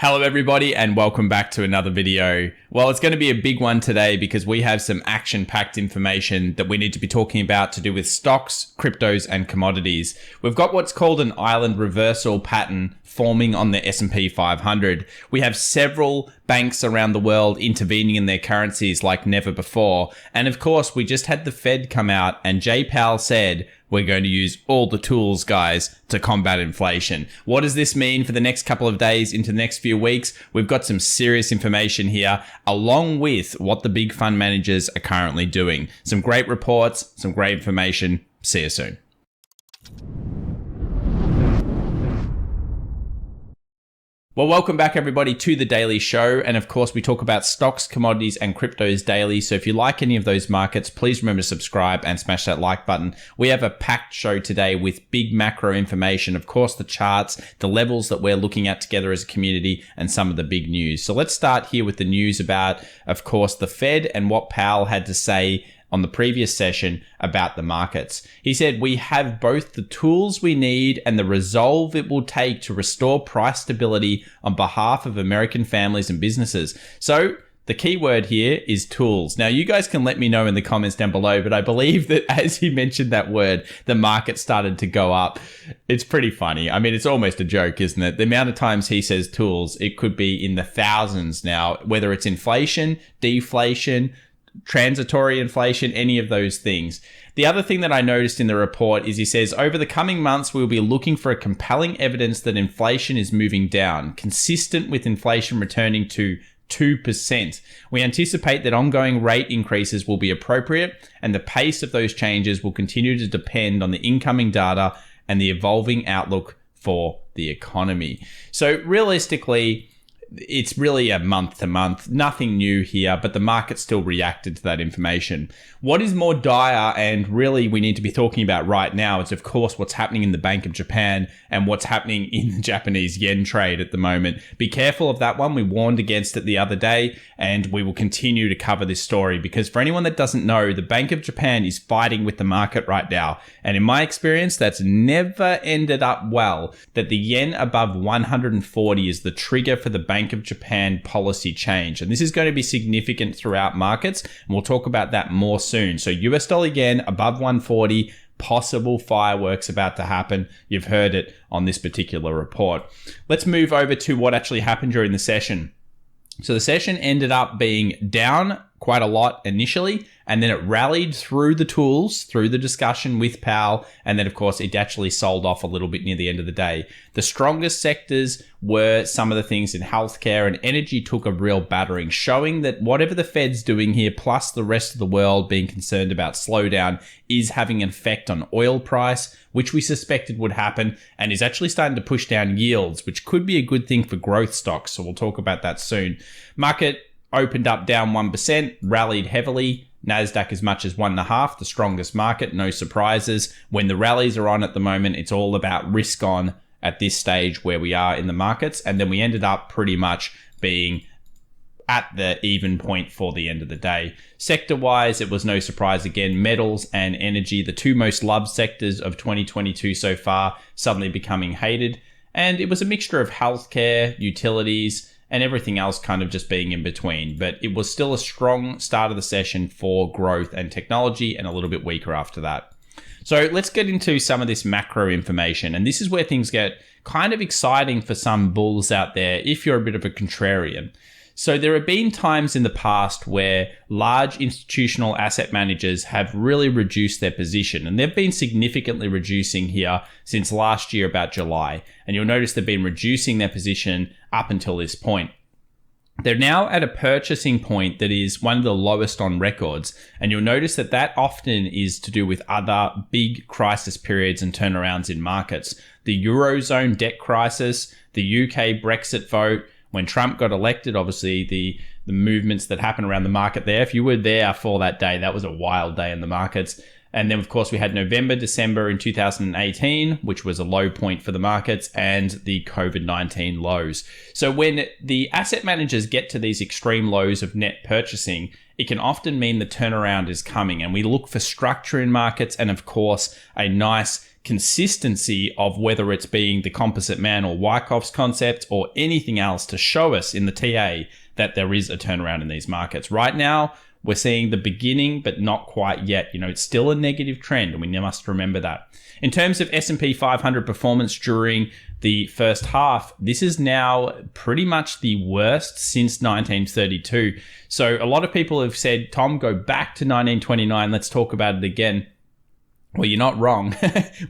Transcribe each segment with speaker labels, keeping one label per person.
Speaker 1: Hello everybody and welcome back to another video. Well, it's going to be a big one today because we have some action-packed information that we need to be talking about to do with stocks, cryptos and commodities. We've got what's called an island reversal pattern forming on the SP 500. We have several banks around the world intervening in their currencies like never before. And of course, we just had the Fed come out and Jay Powell said, we're going to use all the tools, guys, to combat inflation. What does this mean for the next couple of days into the next few weeks? We've got some serious information here, along with what the big fund managers are currently doing. Some great reports, some great information. See you soon. Well, welcome back everybody to the Daily Show. And of course, we talk about stocks, commodities and cryptos daily. So if you like any of those markets, please remember to subscribe and smash that like button. We have a packed show today with big macro information, of course, the charts, the levels that we're looking at together as a community and some of the big news. So let's start here with the news about, of course, the Fed and what Powell had to say on the previous session about the markets. He said, we have both the tools we need and the resolve it will take to restore price stability on behalf of American families and businesses. So the key word here is tools. Now, you guys can let me know in the comments down below, but I believe that as he mentioned that word, the market started to go up. It's pretty funny. I mean, it's almost a joke, isn't it? The amount of times he says tools, it could be in the thousands now, whether it's inflation, deflation, transitory inflation, any of those things. The other thing that I noticed in the report is he says, over the coming months, we'll be looking for a compelling evidence that inflation is moving down, consistent with inflation returning to 2%. We anticipate that ongoing rate increases will be appropriate, and the pace of those changes will continue to depend on the incoming data and the evolving outlook for the economy. So realistically, it's really a month to month, nothing new here, but the market still reacted to that information. What is more dire and really we need to be talking about right now is, of course, what's happening in the Bank of Japan and what's happening in the Japanese yen trade at the moment. Be careful of that one. We warned against it the other day, and we will continue to cover this story because for anyone that doesn't know, the Bank of Japan is fighting with the market right now. And in my experience, that's never ended up well, that the yen above 140 is the trigger for the Bank of Japan policy change. And this is going to be significant throughout markets. And we'll talk about that more soon. So US dollar yen above 140, possible fireworks about to happen. You've heard it on this particular report. Let's move over to what actually happened during the session. So the session ended up being down quite a lot initially, and then it rallied through the tools, through the discussion with Powell, and then of course it actually sold off a little bit near the end of the day. The strongest sectors were some of the things in healthcare, and energy took a real battering, showing that whatever the Fed's doing here, plus the rest of the world being concerned about slowdown, is having an effect on oil price, which we suspected would happen, and is actually starting to push down yields, which could be a good thing for growth stocks. So we'll talk about that soon. Market opened up down 1%, rallied heavily. Nasdaq as much as 1.5%, the strongest market, no surprises. When the rallies are on at the moment, it's all about risk on at this stage where we are in the markets. And then we ended up pretty much being at the even point for the end of the day. Sector-wise, it was no surprise again. Metals and energy, the two most loved sectors of 2022 so far, suddenly becoming hated. And it was a mixture of healthcare, utilities, and everything else kind of just being in between. But it was still a strong start of the session for growth and technology, and a little bit weaker after that. So let's get into some of this macro information. And this is where things get kind of exciting for some bulls out there if you're a bit of a contrarian. So there have been times in the past where large institutional asset managers have really reduced their position, and they've been significantly reducing here since last year, about July. And you'll notice they've been reducing their position up until this point. They're now at a purchasing point that is one of the lowest on records. And you'll notice that that often is to do with other big crisis periods and turnarounds in markets. The Eurozone debt crisis, the UK Brexit vote, when Trump got elected, obviously the movements that happened around the market there, if you were there for that day, that was a wild day in the markets. And then, of course, we had November, December in 2018, which was a low point for the markets, and the COVID-19 lows. So when the asset managers get to these extreme lows of net purchasing, it can often mean the turnaround is coming. And we look for structure in markets and, of course, a nice consistency of whether it's being the composite man or Wyckoff's concept or anything else to show us in the TA that there is a turnaround in these markets. Right now, we're seeing the beginning, but not quite yet. It's still a negative trend, and we must remember that. In terms of S&P 500 performance during the first half, this is now pretty much the worst since 1932. So a lot of people have said, Tom, go back to 1929. Let's talk about it again. Well, you're not wrong.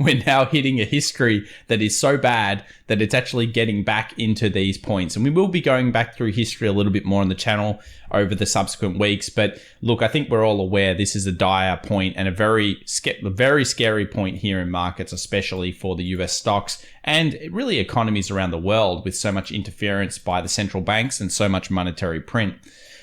Speaker 1: We're now hitting a history that is so bad that it's actually getting back into these points. And we will be going back through history a little bit more on the channel over the subsequent weeks. But look, I think we're all aware this is a dire point and a very scary point here in markets, especially for the US stocks and really economies around the world with so much interference by the central banks and so much monetary print.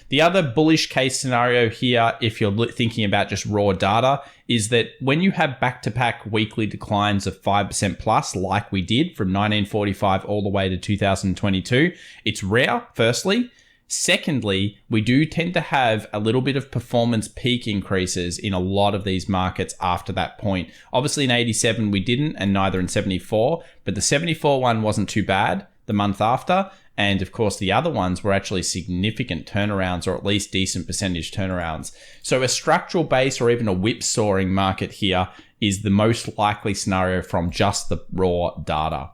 Speaker 1: The other bullish case scenario here, if you're thinking about just raw data, is that when you have back-to-back weekly declines of 5% plus, like we did from 1945 all the way to 2022, it's rare, firstly. Secondly, we do tend to have a little bit of performance peak increases in a lot of these markets after that point. Obviously in 87 we didn't, and neither in 74, but the 74 one wasn't too bad the month after. And of course, the other ones were actually significant turnarounds, or at least decent percentage turnarounds. So a structural base or even a whipsawing market here is the most likely scenario from just the raw data.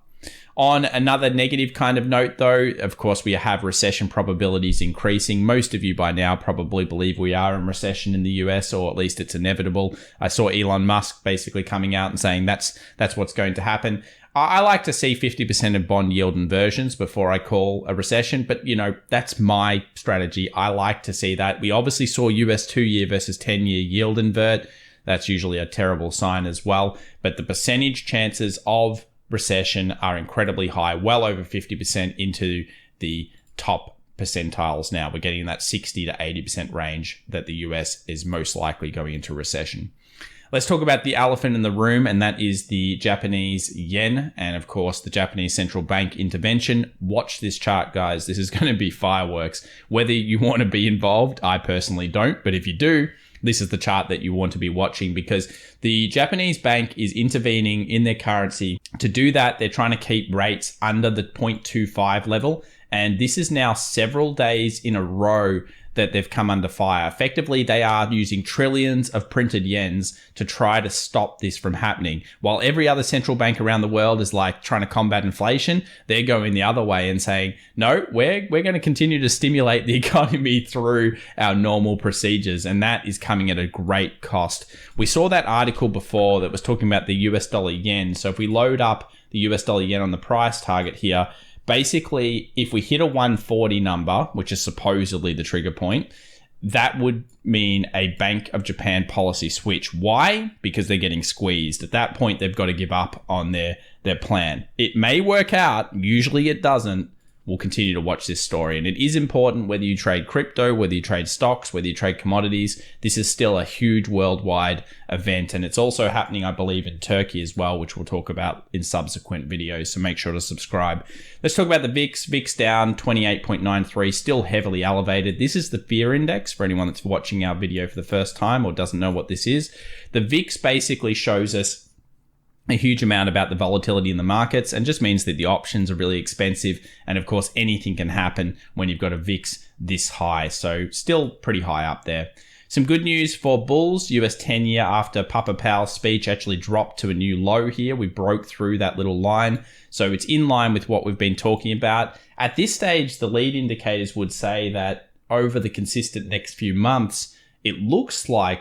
Speaker 1: On another negative kind of note, though, of course, we have recession probabilities increasing. Most of you by now probably believe we are in recession in the US, or at least it's inevitable. I saw Elon Musk basically coming out and saying that's what's going to happen. I like to see 50% of bond yield inversions before I call a recession, but that's my strategy. I like to see that. We obviously saw US 2-year versus 10-year yield invert. That's usually a terrible sign as well. But the percentage chances of recession are incredibly high, well over 50% into the top percentiles now. We're getting in that 60 to 80% range that the US is most likely going into recession. Let's talk about the elephant in the room, and that is the Japanese yen and, of course, the Japanese central bank intervention. Watch this chart, guys. This is going to be fireworks. Whether you want to be involved, I personally don't, but if you do, this is the chart that you want to be watching, because the Japanese bank is intervening in their currency. To do that, they're trying to keep rates under the 0.25 level, and this is now several days in a row that they've come under fire. Effectively, they are using trillions of printed yens to try to stop this from happening. While every other central bank around the world is like trying to combat inflation, they're going the other way and saying, no, we're going to continue to stimulate the economy through our normal procedures. And that is coming at a great cost. We saw that article before that was talking about the US dollar yen. So if we load up the US dollar yen on the price target here, basically, if we hit a 140 number, which is supposedly the trigger point, that would mean a Bank of Japan policy switch. Why? Because they're getting squeezed. At that point, they've got to give up on their plan. It may work out. Usually it doesn't. We'll continue to watch this story. And it is important whether you trade crypto, whether you trade stocks, whether you trade commodities. This is still a huge worldwide event. And it's also happening, I believe, in Turkey as well, which we'll talk about in subsequent videos. So make sure to subscribe. Let's talk about the VIX. VIX down 28.93, still heavily elevated. This is the fear index for anyone that's watching our video for the first time or doesn't know what this is. The VIX basically shows us a huge amount about the volatility in the markets and just means that the options are really expensive. And of course, anything can happen when you've got a VIX this high. So still pretty high up there. Some good news for bulls. US 10-year after Papa Powell's speech actually dropped to a new low here. We broke through that little line. So it's in line with what we've been talking about. At this stage, the lead indicators would say that over the consistent next few months, it looks like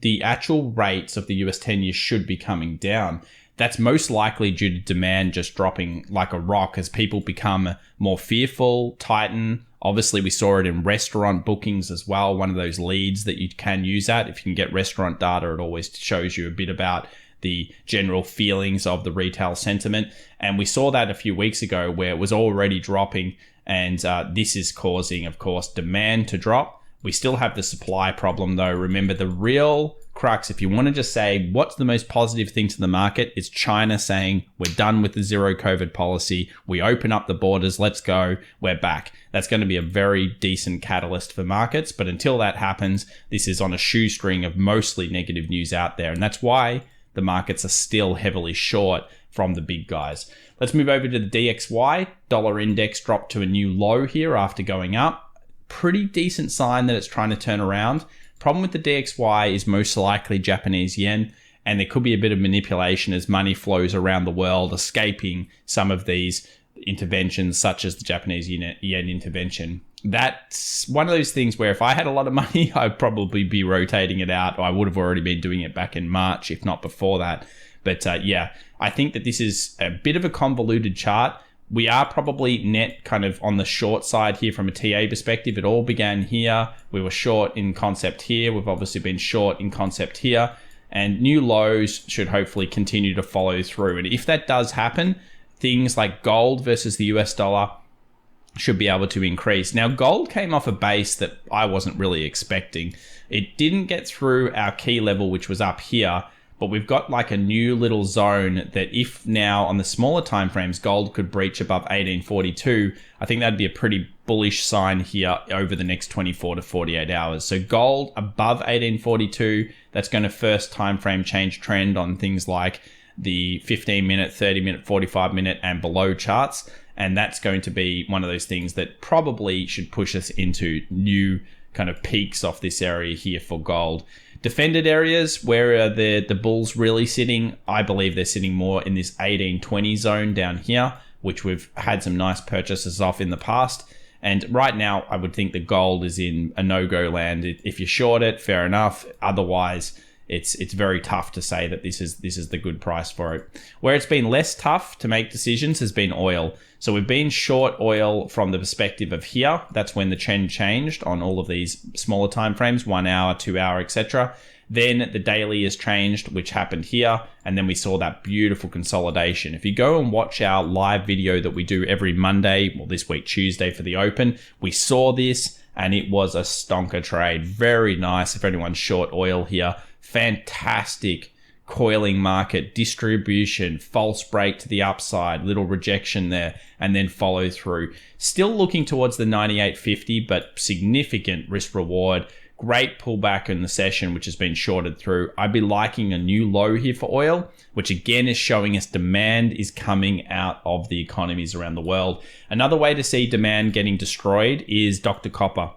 Speaker 1: the actual rates of the US 10-year should be coming down. That's most likely due to demand just dropping like a rock as people become more fearful, tighten. Obviously, we saw it in restaurant bookings as well, one of those leads that you can use at. If you can get restaurant data, it always shows you a bit about the general feelings of the retail sentiment. And we saw that a few weeks ago where it was already dropping. And this is causing, of course, demand to drop. We still have the supply problem though. Remember, the real crux, if you want to just say what's the most positive thing to the market, is China saying we're done with the zero COVID policy. We open up the borders. Let's go. We're back. That's going to be a very decent catalyst for markets. But until that happens, this is on a shoestring of mostly negative news out there. And that's why the markets are still heavily short from the big guys. Let's move over to the DXY. Dollar index dropped to a new low here after going up. Pretty decent sign that it's trying to turn around. Problem with the DXY is most likely Japanese yen, and there could be a bit of manipulation as money flows around the world, escaping some of these interventions, such as the Japanese yen intervention. That's one of those things where if I had a lot of money, I'd probably be rotating it out, or I would have already been doing it back in March, if not before that. But yeah, I think that this is a bit of a convoluted chart. We are probably net kind of on the short side here from a TA perspective. It all began here. We were short in concept here. We've obviously been short in concept here. And new lows should hopefully continue to follow through. And if that does happen, things like gold versus the US dollar should be able to increase. Now, gold came off a base that I wasn't really expecting. It didn't get through our key level, which was up here. But we've got like a new little zone that if now on the smaller timeframes, gold could breach above 1842, I think that'd be a pretty bullish sign here over the next 24 to 48 hours. So gold above 1842, that's going to first timeframe change trend on things like the 15-minute, 30-minute, 45-minute and below charts. And that's going to be one of those things that probably should push us into new kind of peaks off this area here for gold. Defended areas, where are the bulls really sitting? I believe they're sitting more in this 1820 zone down here, which we've had some nice purchases off in the past. And right now, I would think the gold is in a no-go land. If you short it, fair enough. Otherwise, it's very tough to say that this is the good price for it. Where it's been less tough to make decisions has been oil. So we've been short oil from the perspective of here. That's when the trend changed on all of these smaller time frames, 1 hour, 2 hour, etc. Then the daily has changed, which happened here. And then we saw that beautiful consolidation. If you go and watch our live video that we do every Monday, well, this week, Tuesday for the open, we saw this and it was a stonker trade. Very nice if anyone's short oil here. Fantastic coiling market, distribution, false break to the upside, little rejection there, and then follow through. Still looking towards the 98.50, but significant risk reward. Great pullback in the session, which has been shorted through. I'd be liking a new low here for oil, which again is showing us demand is coming out of the economies around the world. Another way to see demand getting destroyed is Dr. Copper.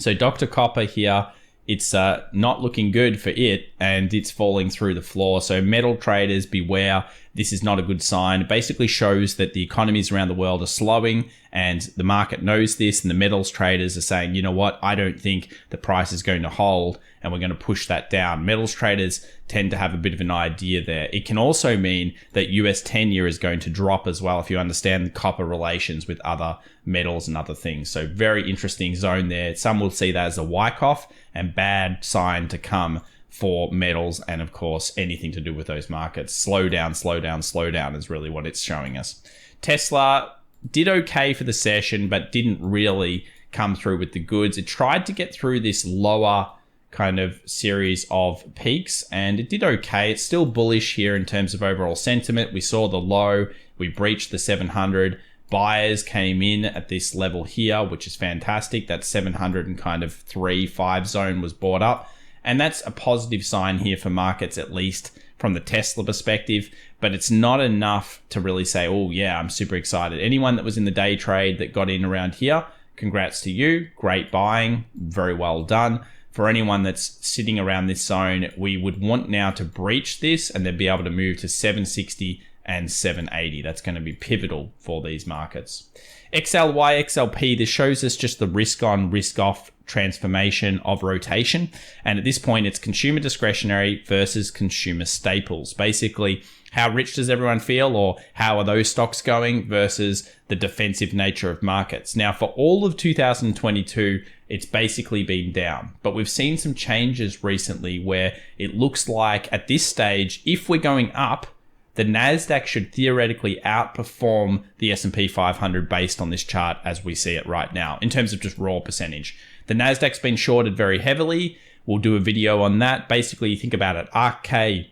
Speaker 1: So Dr. Copper here, it's not looking good for it, and it's falling through the floor. So metal traders, beware. This is not a good sign. It basically shows that the economies around the world are slowing, and the market knows this, and the metals traders are saying, you know what, I don't think the price is going to hold, and we're going to push that down. Metals traders tend to have a bit of an idea there. It can also mean that US 10-year is going to drop as well, if you understand the copper relations with other metals and other things. So very interesting zone there. Some will see that as a Wyckoff and bad sign to come for metals, and of course anything to do with those markets. Slow down, slow down, slow down is really what it's showing us. Tesla did okay for the session, but didn't really come through with the goods. It tried to get through this lower kind of series of peaks, and it did okay. It's still bullish here in terms of overall sentiment. We saw the low, we breached the 700. Buyers came in at this level here, which is fantastic. That 700 and kind of 3-5 zone was bought up. And that's a positive sign here for markets, at least from the Tesla perspective. But it's not enough to really say, oh yeah, I'm super excited. Anyone that was in the day trade that got in around here, congrats to you. Great buying. Very well done. For anyone that's sitting around this zone, we would want now to breach this and then be able to move to 760 and 780. That's going to be pivotal for these markets. XLY, XLP, this shows us just the risk on, risk off transformation of rotation. And at this point, it's consumer discretionary versus consumer staples. Basically, how rich does everyone feel, or how are those stocks going versus the defensive nature of markets? Now, for all of 2022, it's basically been down, but we've seen some changes recently where it looks like at this stage, if we're going up, the Nasdaq should theoretically outperform the SP500 based on this chart as we see it right now, in terms of just raw percentage. The Nasdaq's been shorted very heavily. We'll do a video on that. Basically, you think about it, RK,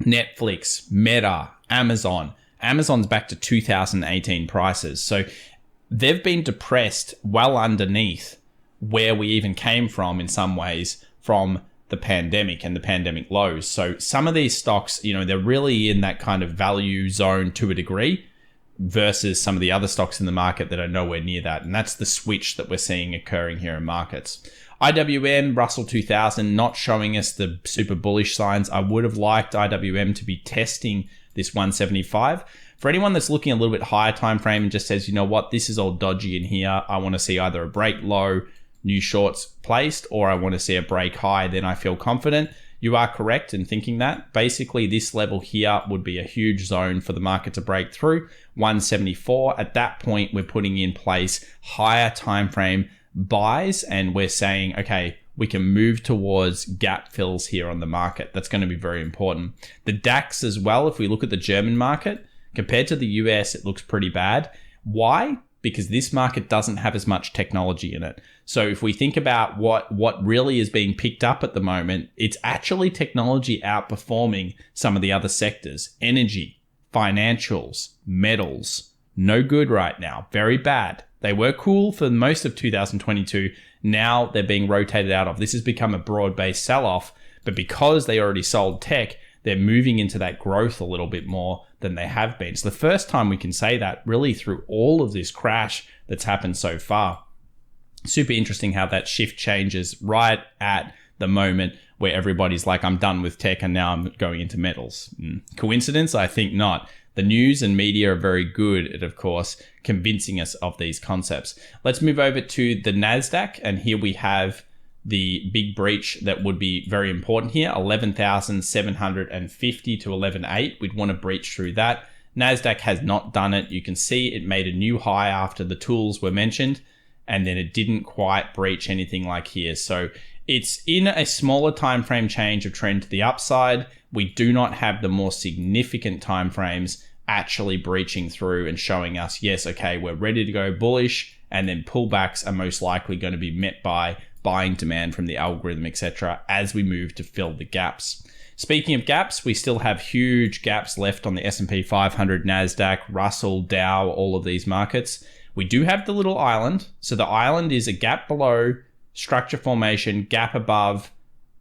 Speaker 1: Netflix, Meta, Amazon. Amazon's back to 2018 prices. So they've been depressed well underneath where we even came from in some ways from the pandemic and the pandemic lows. So some of these stocks, they're really in that kind of value zone to a degree versus some of the other stocks in the market that are nowhere near that. And that's the switch that we're seeing occurring here in markets. IWM, Russell 2000, not showing us the super bullish signs. I would have liked IWM to be testing this 175. For anyone that's looking a little bit higher time frame and just says, you know what, this is all dodgy in here. I want to see either a break low, new shorts placed, or I want to see a break high, then I feel confident. You are correct in thinking that. Basically, this level here would be a huge zone for the market to break through. 174. At that point, we're putting in place higher time frame buys, and we're saying, okay, we can move towards gap fills here on the market. That's going to be very important. The DAX as well, if we look at the German market, compared to the US, it looks pretty bad. Why? Because this market doesn't have as much technology in it. So if we think about what really is being picked up at the moment, it's actually technology outperforming some of the other sectors. Energy, financials, metals, no good right now, very bad. They were cool for most of 2022. Now they're being rotated out of. This has become a broad-based sell-off, but because they already sold tech, they're moving into that growth a little bit more than they have been. It's the first time we can say that really through all of this crash that's happened so far. Super interesting how that shift changes right at the moment where everybody's like, I'm done with tech and now I'm going into metals. Coincidence? I think not. The news and media are very good at, of course, convincing us of these concepts. Let's move over to the Nasdaq, and here we have the big breach that would be very important here, 11,750 to 11,800. We'd want to breach through that. Nasdaq has not done it. You can see it made a new high after the tools were mentioned, and then it didn't quite breach anything like here. So it's in a smaller time frame change of trend to the upside. We do not have the more significant time frames actually breaching through and showing us, yes, okay, we're ready to go bullish, and then pullbacks are most likely going to be met by buying demand from the algorithm, etc., as we move to fill the gaps. Speaking of gaps, we still have huge gaps left on the SP500, Nasdaq, Russell, Dow, all of these markets. We do have the little island. So the island is a gap below, structure formation, gap above,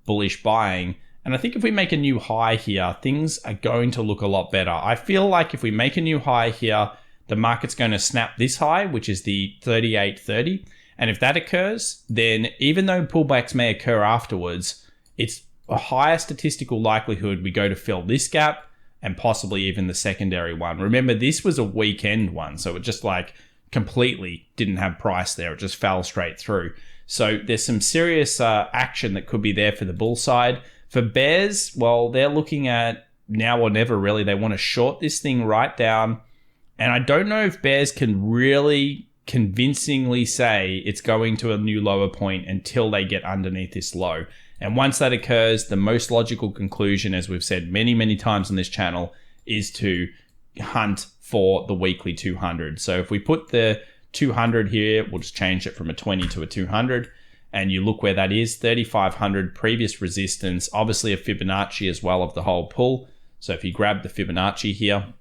Speaker 1: bullish buying. And I think if we make a new high here, things are going to look a lot better. I feel like if we make a new high here, the market's going to snap this high, which is the 38.30. And if that occurs, then even though pullbacks may occur afterwards, it's a higher statistical likelihood we go to fill this gap and possibly even the secondary one. Remember, this was a weekend one, so it just like completely didn't have price there. It just fell straight through. So there's some serious action that could be there for the bull side. For bears, well, they're looking at now or never really. They want to short this thing right down. And I don't know if bears can really convincingly say it's going to a new lower point until they get underneath this low. And once that occurs, the most logical conclusion, as we've said many, many times on this channel, is to hunt for the weekly 200. So if we put the 200 here, we'll just change it from a 20 to a 200. And you look where that is, 3,500 previous resistance, obviously a Fibonacci as well of the whole pull. So if you grab the Fibonacci here,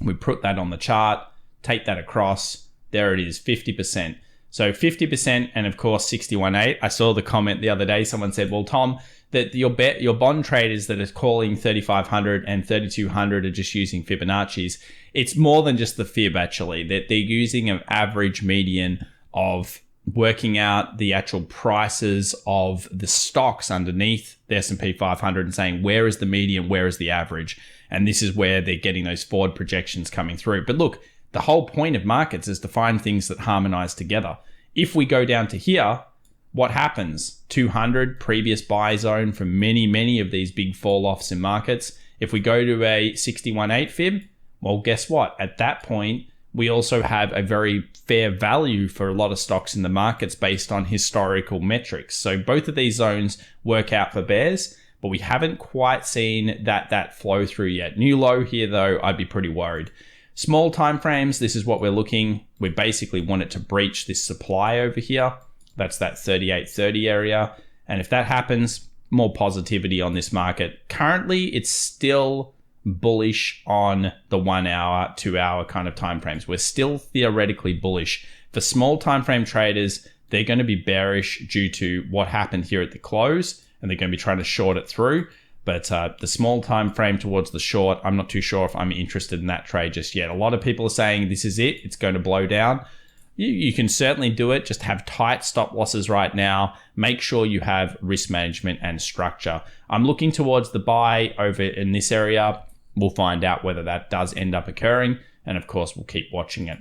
Speaker 1: we put that on the chart, take that across, there it is, 50%. So 50% and of course 61.8. I saw the comment the other day, someone said, well, Tom, that your bond traders that are calling 3,500 and 3,200 are just using Fibonacci's. It's more than just the Fib actually, that they're using an average median of working out the actual prices of the stocks underneath the S&P 500 and saying, where is the median, where is the average? And this is where they're getting those forward projections coming through. But look, the whole point of markets is to find things that harmonize together. If we go down to here, what happens? 200 previous buy zone for many, many of these big fall offs in markets. If we go to a 61.8 Fib, well, guess what? At that point, we also have a very fair value for a lot of stocks in the markets based on historical metrics. So both of these zones work out for bears, but we haven't quite seen that flow through yet. New low here though, I'd be pretty worried. Small time frames, this is what we're looking. We basically want it to breach this supply over here. That's that 38.30 area. And if that happens, more positivity on this market. Currently, it's still bullish on the 1 hour, 2 hour kind of timeframes. We're still theoretically bullish. For small timeframe traders, they're going to be bearish due to what happened here at the close, and they're going to be trying to short it through. But the small time frame towards the short, I'm not too sure if I'm interested in that trade just yet. A lot of people are saying this is it. It's going to blow down. You can certainly do it. Just have tight stop losses right now. Make sure you have risk management and structure. I'm looking towards the buy over in this area. We'll find out whether that does end up occurring. And of course, we'll keep watching it.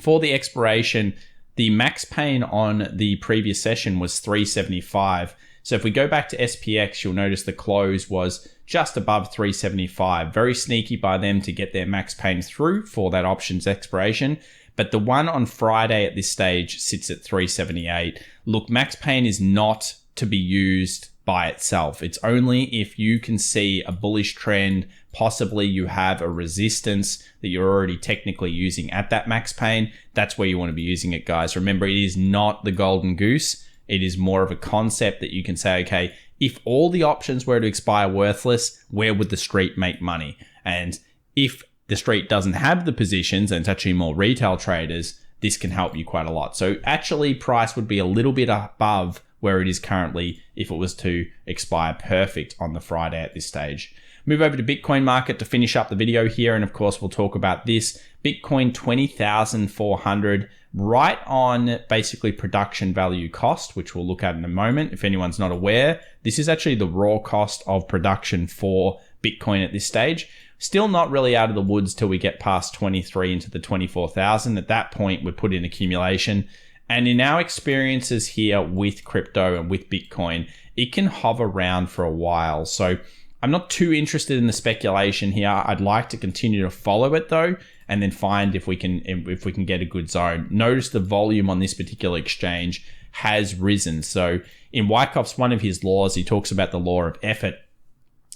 Speaker 1: For the expiration, the max pain on the previous session was 375. So if we go back to SPX, you'll notice the close was just above 375. Very sneaky by them to get their max pain through for that options expiration. But the one on Friday at this stage sits at 378. Look, max pain is not to be used by itself. It's only if you can see a bullish trend, possibly you have a resistance that you're already technically using at that max pain. That's where you want to be using it, guys. Remember, it is not the golden goose. It is more of a concept that you can say, okay, if all the options were to expire worthless, where would the street make money? And if the street doesn't have the positions and it's actually more retail traders, this can help you quite a lot. So actually price would be a little bit above where it is currently if it was to expire perfect on the Friday at this stage. Move over to Bitcoin market to finish up the video here. And of course, we'll talk about this. Bitcoin 20,400, right on basically production value cost, which we'll look at in a moment. If anyone's not aware, this is actually the raw cost of production for Bitcoin at this stage. Still not really out of the woods till we get past 23 into the 24,000. At that point, we put in accumulation. And in our experiences here with crypto and with Bitcoin, it can hover around for a while. So I'm not too interested in the speculation here. I'd like to continue to follow it though, and then find if we can get a good zone. Notice the volume on this particular exchange has risen. So in Wyckoff's one of his laws, he talks about the law of effort.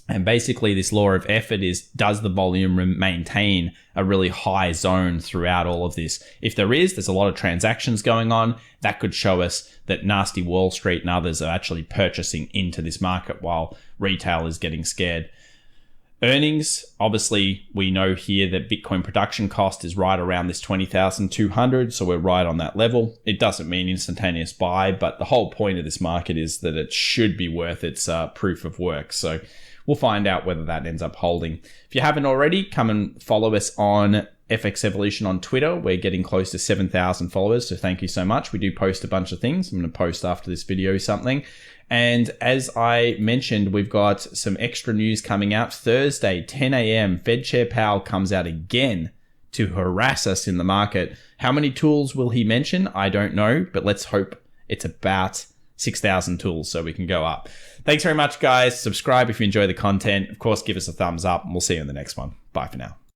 Speaker 1: And basically this law of effort is, does the volume maintain a really high zone throughout all of this? If there's a lot of transactions going on, that could show us that nasty Wall Street and others are actually purchasing into this market while retail is getting scared. Earnings, obviously we know here that Bitcoin production cost is right around this 20,200. So we're right on that level. It doesn't mean instantaneous buy, but the whole point of this market is that it should be worth its proof of work. So we'll find out whether that ends up holding. If you haven't already, come and follow us on FX Evolution on Twitter. We're getting close to 7,000 followers, so thank you so much. We do post a bunch of things. I'm going to post after this video something. And as I mentioned, we've got some extra news coming out. Thursday, 10 a.m., Fed Chair Powell comes out again to harass us in the market. How many tools will he mention? I don't know, but let's hope it's about 6,000 tools so we can go up. Thanks very much, guys. Subscribe if you enjoy the content. Of course, give us a thumbs up, and we'll see you in the next one. Bye for now.